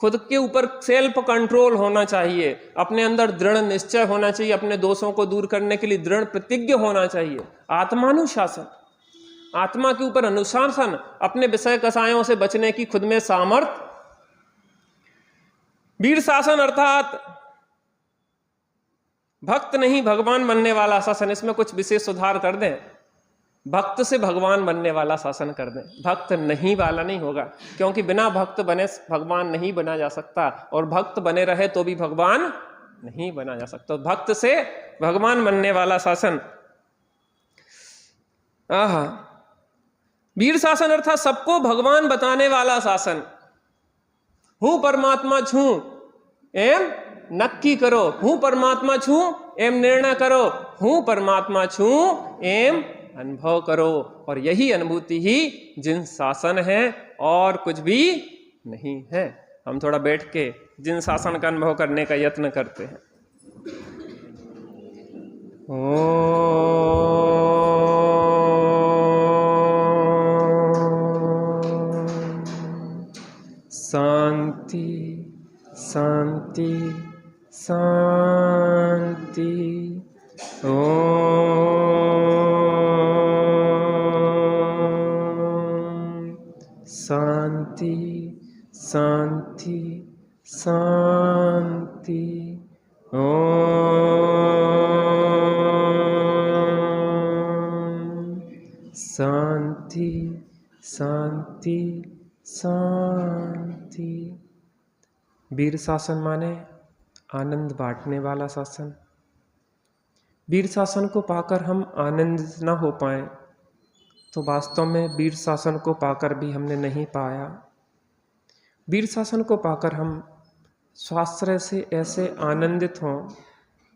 खुद के ऊपर सेल्फ कंट्रोल होना चाहिए, अपने अंदर दृढ़ निश्चय होना चाहिए, अपने दोषों को दूर करने के लिए दृढ़ प्रतिज्ञ होना चाहिए। आत्मानुशासन, आत्मा के ऊपर अनुशासन, अपने विषय कसायों से बचने की खुद में सामर्थ्य। वीर शासन अर्थात भक्त नहीं भगवान बनने वाला शासन। इसमें कुछ विशेष सुधार कर दें। भक्त से भगवान बनने वाला शासन कर दें, भक्त नहीं वाला नहीं होगा, क्योंकि बिना भक्त बने भगवान नहीं बना जा सकता, और भक्त बने रहे तो भी भगवान नहीं बना जा सकता। भक्त से भगवान बनने वाला शासन। वीर शासन अर्थात सबको भगवान बताने वाला शासन। हूं परमात्मा छू एम नक्की करो, हूं परमात्मा छू एम निर्णय करो, हूं परमात्मा छू एम अनुभव करो। और यही अनुभूति ही जिन शासन है, और कुछ भी नहीं है। हम थोड़ा बैठ के जिन शासन का अनुभव करने का यत्न करते हैं। शांति शांति शांति। शांति शांति शांति। शांति शांति शांति। वीर शासन माने आनंद बांटने वाला शासन। वीर शासन को पाकर हम आनंदित न हो पाए तो वास्तव में वीर शासन को पाकर भी हमने नहीं पाया। वीरशासन को पाकर हम स्वाश्रय से ऐसे आनंदित हों,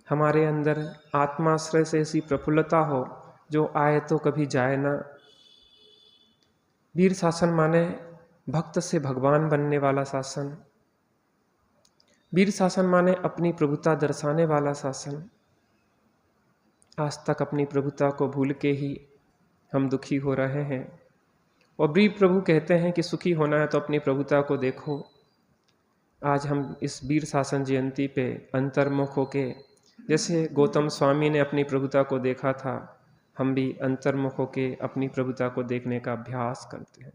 हमारे अंदर आत्माश्रय से ऐसी प्रफुल्लता हो जो आए तो कभी जाए ना। वीरशासन माने भक्त से भगवान बनने वाला शासन। वीरशासन माने अपनी प्रभुता दर्शाने वाला शासन। आज तक अपनी प्रभुता को भूल के ही हम दुखी हो रहे हैं, और वीर प्रभु कहते हैं कि सुखी होना है तो अपनी प्रभुता को देखो। आज हम इस वीरशासन जयंती पे अंतर्मुख होके, जैसे गौतम स्वामी ने अपनी प्रभुता को देखा था, हम भी अंतर्मुख होके अपनी प्रभुता को देखने का अभ्यास करते हैं।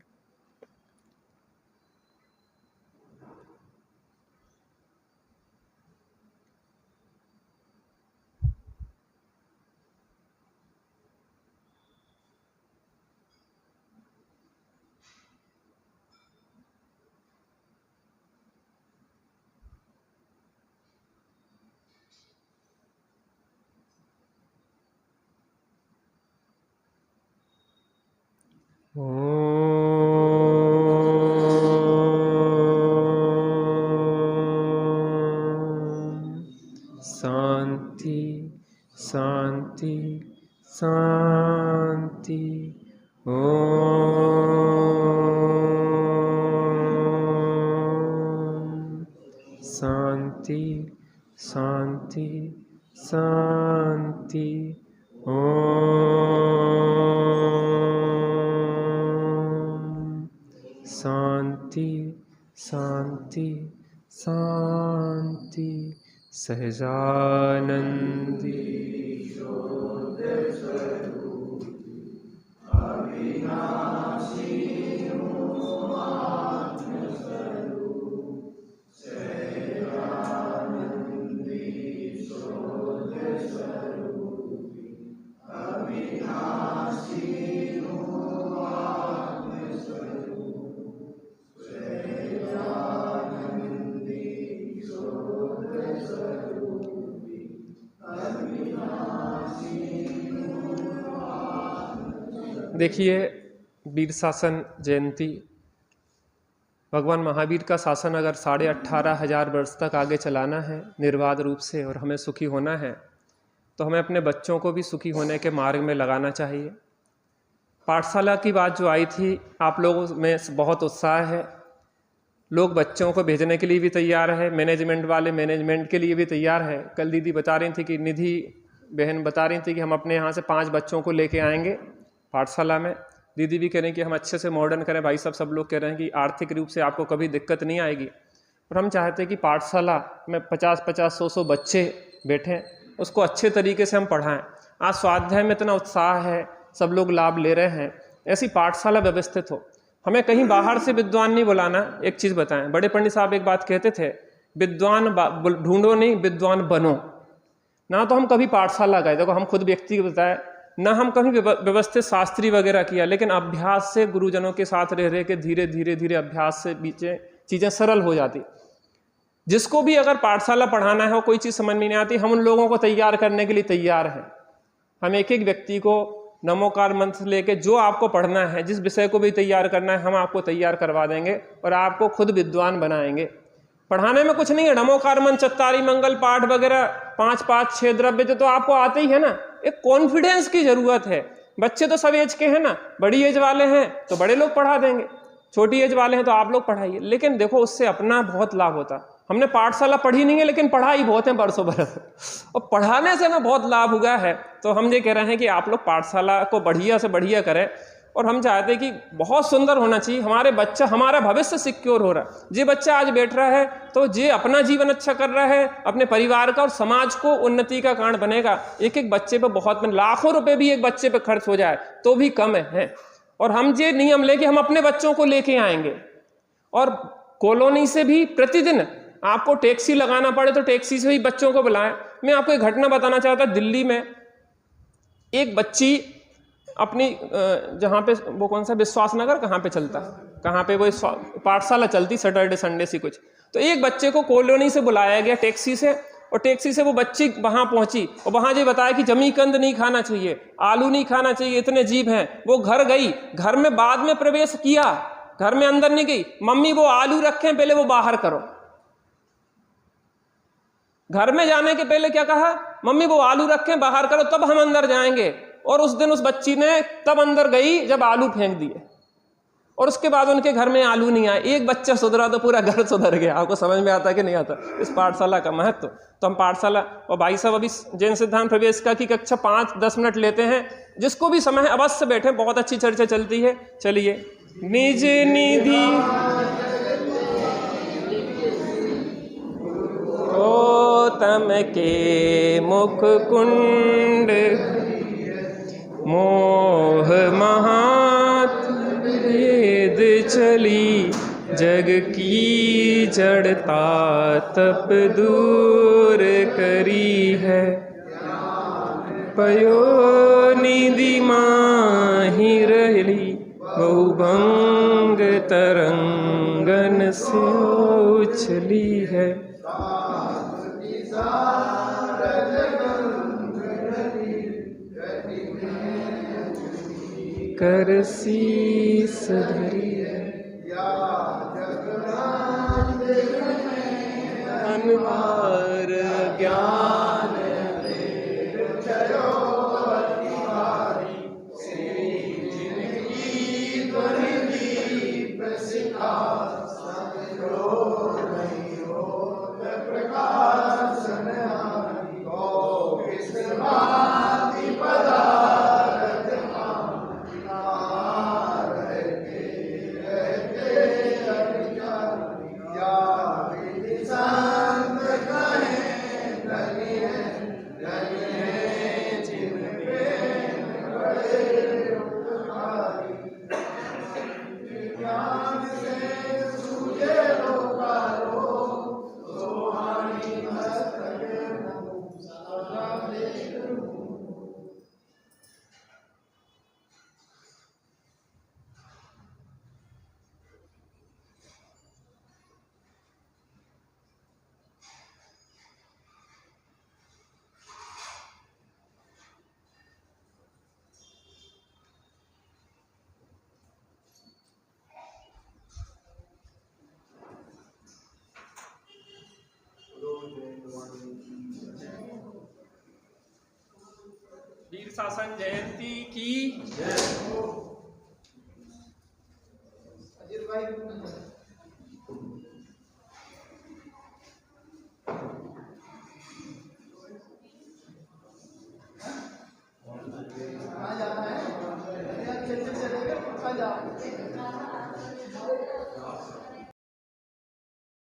शांति शांति शांति। ओम शांति शांति शांति। ओम शांति शांति शांति। सहजानंदी देखिए, वीरशासन जयंती, भगवान महावीर का शासन अगर 18,500 वर्ष तक आगे चलाना है निर्बाध रूप से और हमें सुखी होना है, तो हमें अपने बच्चों को भी सुखी होने के मार्ग में लगाना चाहिए। पाठशाला की बात जो आई थी, आप लोगों में बहुत उत्साह है, लोग बच्चों को भेजने के लिए भी तैयार है, मैनेजमेंट वाले मैनेजमेंट के लिए भी तैयार है। कल दीदी बता रही थी कि निधि बहन बता रही थी कि हम अपने यहाँ से 5 बच्चों को लेके आएंगे पाठशाला में। दीदी भी कह रहे हैं कि हम अच्छे से मॉडर्न करें। भाई साहब सब लोग कह रहे हैं कि आर्थिक रूप से आपको कभी दिक्कत नहीं आएगी, और हम चाहते हैं कि पाठशाला में 50-50, 100-100 बच्चे बैठें, उसको अच्छे तरीके से हम पढ़ाएं। आज स्वाध्याय में इतना उत्साह है, सब लोग लाभ ले रहे हैं, ऐसी पाठशाला व्यवस्थित हो। हमें कहीं बाहर से विद्वान नहीं बुलाना। एक चीज़ बताएं, बड़े पंडित साहब एक बात कहते थे, विद्वान ढूंढो नहीं, विद्वान बनो। ना तो हम कभी पाठशाला गए, देखो हम खुद व्यक्ति बताए, ना हम कभी व्यवस्थित शास्त्री वगैरह किया, लेकिन अभ्यास से गुरुजनों के साथ रह रह के धीरे धीरे धीरे अभ्यास से बीचे चीज़ें सरल हो जाती। जिसको भी अगर पाठशाला पढ़ाना है और कोई चीज़ समझ में नहीं आती, हम उन लोगों को तैयार करने के लिए तैयार हैं। हम एक एक व्यक्ति को नमोकार मंत्र लेके जो आपको पढ़ना है, जिस विषय को भी तैयार करना है, हम आपको तैयार करवा देंगे और आपको खुद विद्वान बनाएंगे। पढ़ाने में कुछ नहीं है, नमोकार मंत्र, चत्तारी मंगल पाठ वगैरह 5-5, 6 द्रव्य जो तो आपको आते ही है ना। एक कॉन्फिडेंस की जरूरत है। बच्चे तो सब एज के हैं ना, बड़ी एज वाले हैं तो बड़े लोग पढ़ा देंगे, छोटी एज वाले हैं तो आप लोग पढ़ाइए। लेकिन देखो उससे अपना बहुत लाभ होता। हमने पाठशाला पढ़ी नहीं है, लेकिन पढ़ाई बहुत है बरसों बरस, और पढ़ाने से हमें बहुत लाभ हुआ है। तो हम ये कह रहे हैं कि आप लोग पाठशाला को बढ़िया से बढ़िया करें, और हम चाहते हैं कि बहुत सुंदर होना चाहिए। हमारे बच्चा, हमारा भविष्य सिक्योर हो रहा है। जे बच्चा आज बैठ रहा है तो जे अपना जीवन अच्छा कर रहा है, अपने परिवार का और समाज को उन्नति का कारण बनेगा। एक एक बच्चे पे बहुत लाखों रुपए भी एक बच्चे पे खर्च हो जाए तो भी कम है। और हम ये नियम लेके हम अपने बच्चों को लेके आएंगे, और कॉलोनी से भी प्रतिदिन आपको टैक्सी लगाना पड़े तो टैक्सी से ही बच्चों को बुलाएं। मैं आपको एक घटना बताना चाहता, दिल्ली में एक बच्ची अपनी जहाँ पे वो कौन सा विश्वास नगर कहाँ पे चलता, कहाँ पे वो पाठशाला चलती सैटरडे संडे सी कुछ, तो एक बच्चे को कॉलोनी से बुलाया गया टैक्सी से, और टैक्सी से वो बच्ची वहाँ पहुँची और वहाँ ये बताया कि जमी कंद नहीं खाना चाहिए, आलू नहीं खाना चाहिए, इतने जीव हैं। वो घर गई, घर में बाद में प्रवेश किया, घर में अंदर नहीं गई, मम्मी वो आलू रखें पहले वो बाहर करो। घर में जाने के पहले क्या कहा, मम्मी वो आलू रखें बाहर करो तब हम अंदर जाएंगे। और उस दिन उस बच्ची ने तब अंदर गई जब आलू फेंक दिए, और उसके बाद उनके घर में आलू नहीं आए। एक बच्चा सुधरा तो पूरा घर सुधर गया। आपको समझ में आता कि नहीं आता इस पाठशाला का महत्व? तो हम पाठशाला, और भाई साहब अभी जैन सिद्धांत प्रवेशिका की कक्षा 5-10 मिनट लेते हैं, जिसको भी समय है अवश्य बैठे, बहुत अच्छी चर्चा चलती है। चलिए, निज निधि गौतम के मुख कुंड, मोह महात वेद चली, जग की जड़ता तप दूर करी है। पयो निधि माही रहली, बहुभंग तरंगन से उछली है। कर शीस धरी है, अनवार ज्ञान वीर शासन जयंती की जय हो।